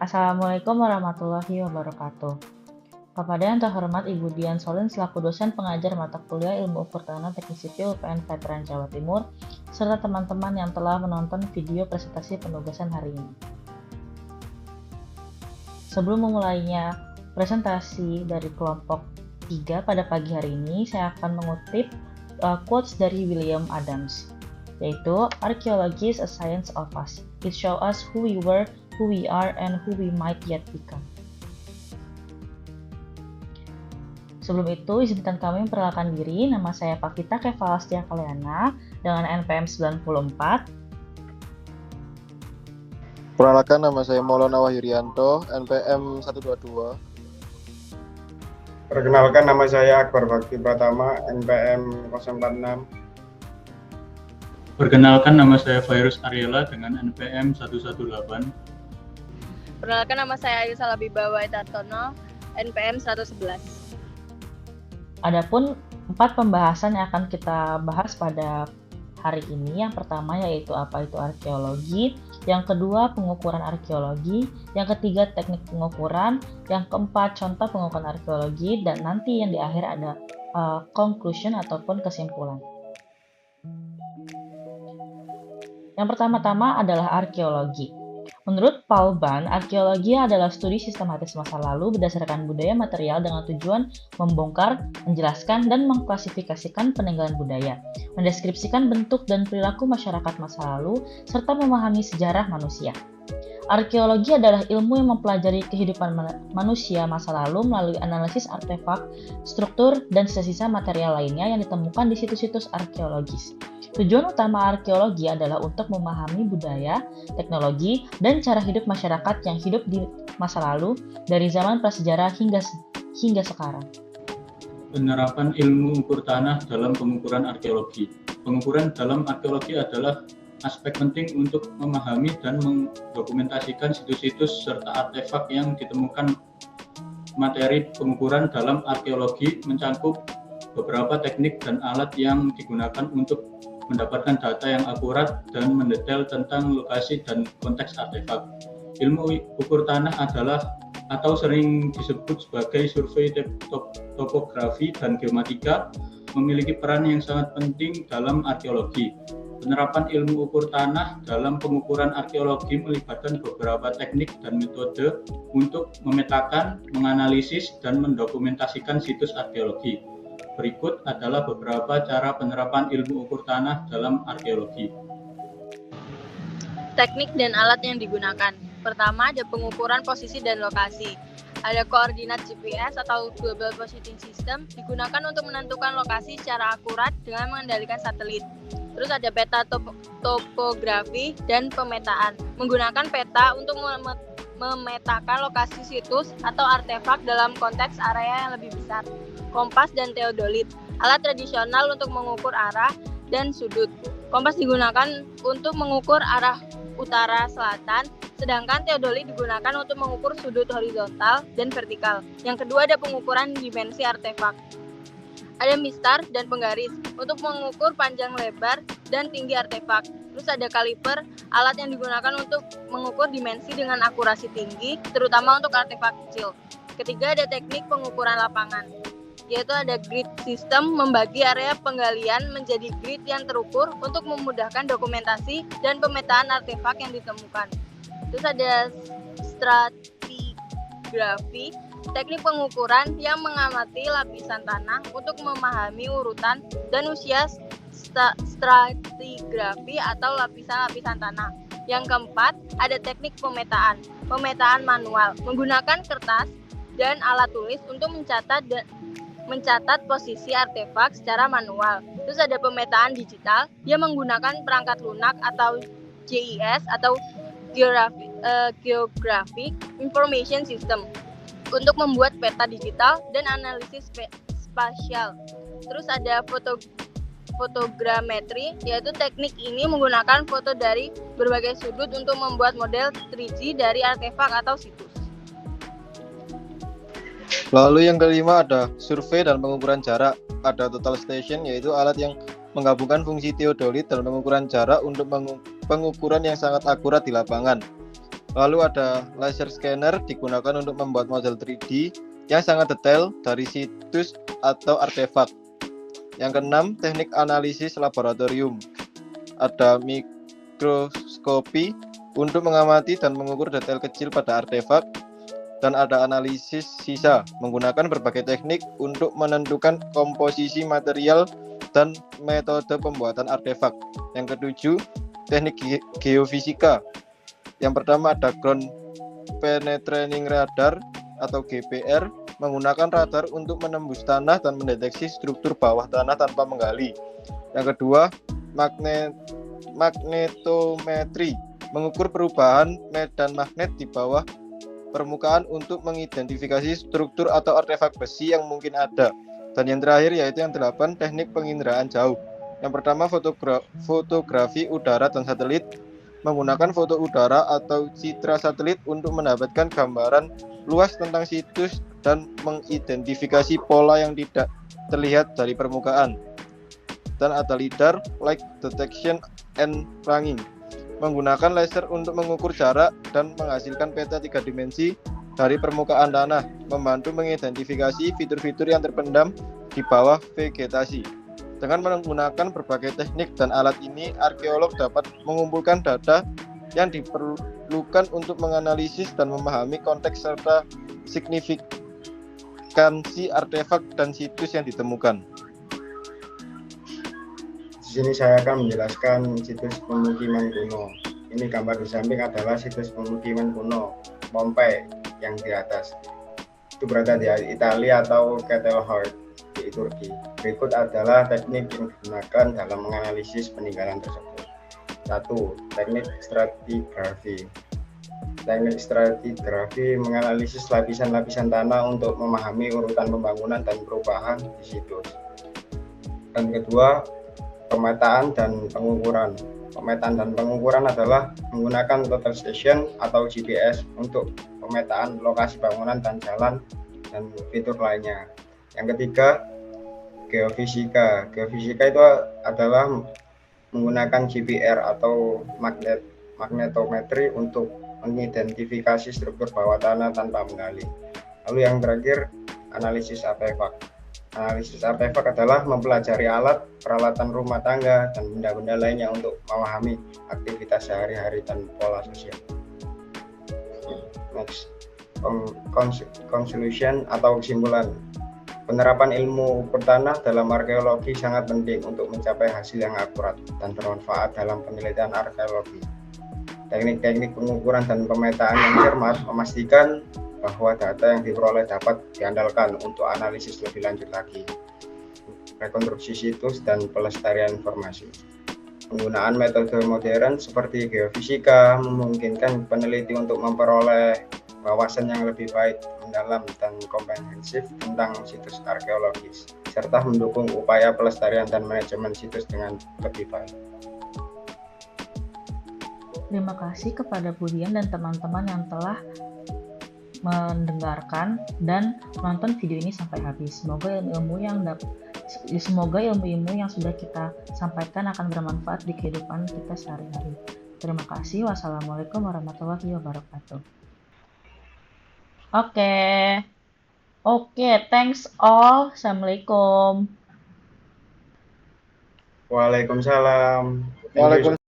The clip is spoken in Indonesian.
Assalamualaikum warahmatullahi wabarakatuh. Kepada yang terhormat Ibu Dian Solin selaku dosen pengajar mata kuliah Ilmu Ukur Tanah Teknik Sipil UPN Veteran Jawa Timur, serta teman-teman yang telah menonton video presentasi penugasan hari ini. Sebelum memulainya presentasi dari kelompok 3 pada pagi hari ini, saya akan mengutip quotes dari William Adams, yaitu Archaeology is a science of us. It shows us who we were, who we are, and who we might yet become. Sebelum itu, izinkan kami memperkenalkan diri. Nama saya Pakita Kevalastia Kaliana dengan NPM 94. Perkenalkan, nama saya Maulana Wahyrianto, NPM 122. Perkenalkan, nama saya Akbar Bakti Pratama, NPM 046. Perkenalkan, nama saya Virus Ariela dengan NPM 118. Perkenalkan, nama saya Ayu Salabiba Waitartono, NPM 111. Adapun 4 pembahasan yang akan kita bahas pada hari ini. Yang pertama yaitu apa itu arkeologi, yang kedua pengukuran arkeologi, yang ketiga teknik pengukuran, yang keempat contoh pengukuran arkeologi, dan nanti yang di akhir ada conclusion ataupun kesimpulan. Yang pertama-tama adalah arkeologi. Menurut Paul Bahn, arkeologi adalah studi sistematis masa lalu berdasarkan budaya material dengan tujuan membongkar, menjelaskan, dan mengklasifikasikan peninggalan budaya, mendeskripsikan bentuk dan perilaku masyarakat masa lalu, serta memahami sejarah manusia. Arkeologi adalah ilmu yang mempelajari kehidupan manusia masa lalu melalui analisis artefak, struktur, dan sisa-sisa material lainnya yang ditemukan di situs-situs arkeologis. Tujuan utama arkeologi adalah untuk memahami budaya, teknologi, dan cara hidup masyarakat yang hidup di masa lalu dari zaman prasejarah hingga sekarang. Penerapan ilmu ukur tanah dalam pengukuran arkeologi. Pengukuran dalam arkeologi adalah aspek penting untuk memahami dan mendokumentasikan situs-situs serta artefak yang ditemukan. Materi pengukuran dalam arkeologi mencakup beberapa teknik dan alat yang digunakan untuk mendapatkan data yang akurat dan mendetail tentang lokasi dan konteks artefak. Ilmu ukur tanah adalah atau sering disebut sebagai survei topografi dan geomatika, memiliki peran yang sangat penting dalam arkeologi. Penerapan ilmu ukur tanah dalam pengukuran arkeologi melibatkan beberapa teknik dan metode untuk memetakan, menganalisis, dan mendokumentasikan situs arkeologi. Berikut adalah beberapa cara penerapan ilmu ukur tanah dalam arkeologi. Teknik dan alat yang digunakan. Pertama, ada pengukuran posisi dan lokasi. Ada koordinat GPS atau Global Positioning System digunakan untuk menentukan lokasi secara akurat dengan mengendalikan satelit. Terus ada peta topografi dan pemetaan. Menggunakan peta untuk memetakan lokasi situs atau artefak dalam konteks area yang lebih besar. Kompas dan teodolit, alat tradisional untuk mengukur arah dan sudut. Kompas digunakan untuk mengukur arah utara-selatan, sedangkan teodolit digunakan untuk mengukur sudut horizontal dan vertikal. Yang kedua ada pengukuran dimensi artefak. Ada mistar dan penggaris untuk mengukur panjang lebar dan tinggi artefak. Terus ada kaliper, alat yang digunakan untuk mengukur dimensi dengan akurasi tinggi, terutama untuk artefak kecil. Ketiga ada teknik pengukuran lapangan, yaitu ada grid system, membagi area penggalian menjadi grid yang terukur untuk memudahkan dokumentasi dan pemetaan artefak yang ditemukan. Terus ada stratigrafi, teknik pengukuran yang mengamati lapisan tanah untuk memahami urutan dan usia stratigrafi atau lapisan-lapisan tanah. Yang keempat, ada teknik pemetaan manual, menggunakan kertas dan alat tulis untuk mencatat posisi artefak secara manual. Terus ada pemetaan digital yang menggunakan perangkat lunak atau GIS atau Geographic Information System untuk membuat peta digital dan analisis spasial. Terus ada fotogrametri, yaitu teknik ini menggunakan foto dari berbagai sudut untuk membuat model 3D dari artefak atau situs. Lalu yang kelima ada survei dan pengukuran jarak. Ada total station, yaitu alat yang menggabungkan fungsi teodolit dan pengukuran jarak untuk pengukuran yang sangat akurat di lapangan. Lalu ada laser scanner digunakan untuk membuat model 3D yang sangat detail dari situs atau artefak. Yang keenam, teknik analisis laboratorium. Ada mikroskopi untuk mengamati dan mengukur detail kecil pada artefak, dan ada analisis sisa menggunakan berbagai teknik untuk menentukan komposisi material dan metode pembuatan artefak. Yang ketujuh, teknik geofisika. Yang pertama ada ground penetrating radar atau GPR, menggunakan radar untuk menembus tanah dan mendeteksi struktur bawah tanah tanpa menggali. Yang kedua, magnetometri, mengukur perubahan medan magnet di bawah permukaan untuk mengidentifikasi struktur atau artefak besi yang mungkin ada. Dan yang terakhir yaitu yang 8, teknik penginderaan jauh. Yang pertama, fotografi udara dan satelit, menggunakan foto udara atau citra satelit untuk mendapatkan gambaran luas tentang situs dan mengidentifikasi pola yang tidak terlihat dari permukaan. Dan ada LiDAR, light detection and ranging, menggunakan laser untuk mengukur jarak dan menghasilkan peta 3 dimensi dari permukaan tanah, membantu mengidentifikasi fitur-fitur yang terpendam di bawah vegetasi. Dengan menggunakan berbagai teknik dan alat ini, arkeolog dapat mengumpulkan data yang diperlukan untuk menganalisis dan memahami konteks serta signifikansi artefak dan situs yang ditemukan. Di sini saya akan menjelaskan situs pemukiman kuno. Ini gambar di samping adalah situs pemukiman kuno Pompei yang di atas. Itu berada di Italia atau Kettelhorn di Turki. Berikut adalah teknik yang digunakan dalam menganalisis peninggalan tersebut. 1. Teknik stratigrafi. Teknik stratigrafi menganalisis lapisan-lapisan tanah untuk memahami urutan pembangunan dan perubahan di situs. Dan kedua, pemetaan dan pengukuran. Pemetaan dan pengukuran adalah menggunakan total station atau GPS untuk pemetaan lokasi bangunan dan jalan dan fitur lainnya. Yang ketiga, geofisika. Geofisika itu adalah menggunakan GPR atau magnetometri untuk mengidentifikasi struktur bawah tanah tanpa menggali. Lalu yang terakhir, analisis artefak. Analisis artefak adalah mempelajari alat, peralatan rumah tangga, dan benda-benda lainnya untuk memahami aktivitas sehari-hari dan pola sosial. Next, conclusion atau kesimpulan. Penerapan ilmu ukur tanah dalam arkeologi sangat penting untuk mencapai hasil yang akurat dan bermanfaat dalam penelitian arkeologi. Teknik-teknik pengukuran dan pemetaan yang cermat memastikan bahwa data yang diperoleh dapat diandalkan untuk analisis lebih lanjut lagi, rekonstruksi situs, dan pelestarian informasi. Penggunaan metode modern seperti geofisika memungkinkan peneliti untuk memperoleh wawasan yang lebih baik, mendalam, dan komprehensif tentang situs arkeologis, serta mendukung upaya pelestarian dan manajemen situs dengan lebih baik. Terima kasih kepada Budian dan teman-teman yang telah mendengarkan dan menonton video ini sampai habis. Semoga ilmu-ilmu yang sudah kita sampaikan akan bermanfaat di kehidupan kita sehari-hari. Terima kasih. Wassalamualaikum warahmatullahi wabarakatuh. Oke, thanks all. Assalamualaikum. Waalaikumsalam. Waalaikumsalam.